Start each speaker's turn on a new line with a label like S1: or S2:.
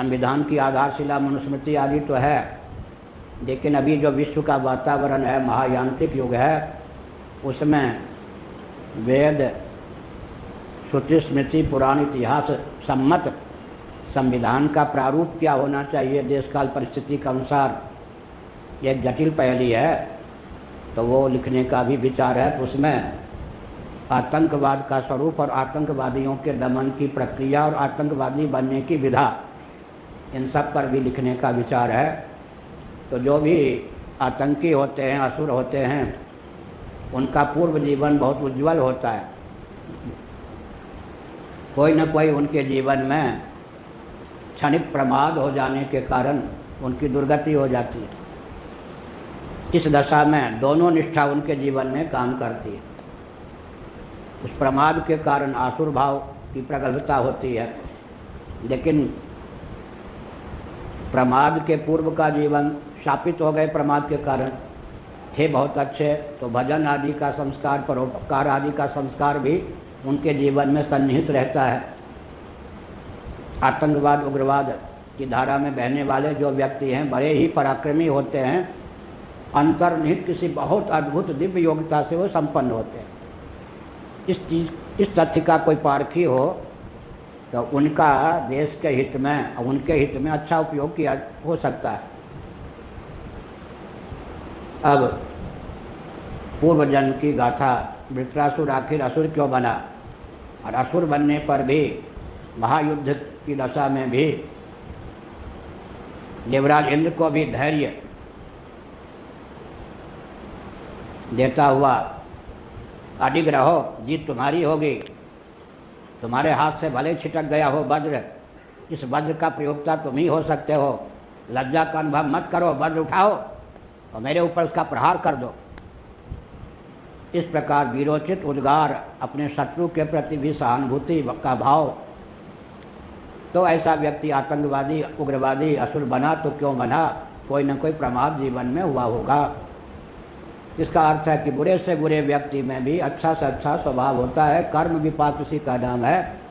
S1: संविधान की आधारशिला मनुस्मृति आदि तो है, लेकिन अभी जो विश्व का वातावरण है, महायांत्रिक युग है, उसमें वेद, श्रुति, स्मृति, पुराण, इतिहास सम्मत संविधान का प्रारूप क्या होना चाहिए देश काल परिस्थिति के अनुसार, एक जटिल पहेली है। तो वो लिखने का भी विचार है। तो उसमें आतंकवाद का स्वरूप और आतंकवादियों के दमन की प्रक्रिया और आतंकवादी बनने की विधा, इन सब पर भी लिखने का विचार है। तो जो भी आतंकी होते हैं, असुर होते हैं, उनका पूर्व जीवन बहुत उज्जवल होता है। कोई न कोई उनके जीवन में क्षणिक प्रमाद हो जाने के कारण उनकी दुर्गति हो जाती है। इस दशा में दोनों निष्ठा उनके जीवन में काम करती है। उस प्रमाद के कारण आसुर भाव की प्रगल्भता होती है, लेकिन प्रमाद के पूर्व का जीवन शापित हो गए प्रमाद के कारण, थे बहुत अच्छे, तो भजन आदि का संस्कार, परोपकार आदि का संस्कार भी उनके जीवन में सन्निहित रहता है। आतंकवाद, उग्रवाद की धारा में बहने वाले जो व्यक्ति हैं, बड़े ही पराक्रमी होते हैं, अंतर्निहित किसी बहुत अद्भुत दिव्य योग्यता से वो संपन्न होते हैं। इस तथ्य का कोई पारखी हो तो उनका देश के हित में, उनके हित में अच्छा उपयोग किया हो सकता है। अब पूर्व जन्म की गाथा, वृत्रासुर आखिर असुर क्यों बना, और असुर बनने पर भी महायुद्ध की दशा में भी देवराज इंद्र को भी धैर्य देता हुआ अडिग रहो, जीत तुम्हारी होगी, तुम्हारे हाथ से भले छिटक गया हो वज्र, इस वज्र का प्रयोक्ता तुम ही हो सकते हो, लज्जा का अनुभव मत करो, वज्र उठाओ और मेरे ऊपर उसका प्रहार कर दो। इस प्रकार वीरोचित उद्गार, अपने शत्रु के प्रति भी सहानुभूति का भाव। तो ऐसा व्यक्ति आतंकवादी, उग्रवादी, असुर बना तो क्यों बना, कोई न कोई प्रमाद जीवन में हुआ होगा। इसका अर्थ है कि बुरे से बुरे व्यक्ति में भी अच्छा से अच्छा स्वभाव होता है। कर्म विपाक उसी का नाम है।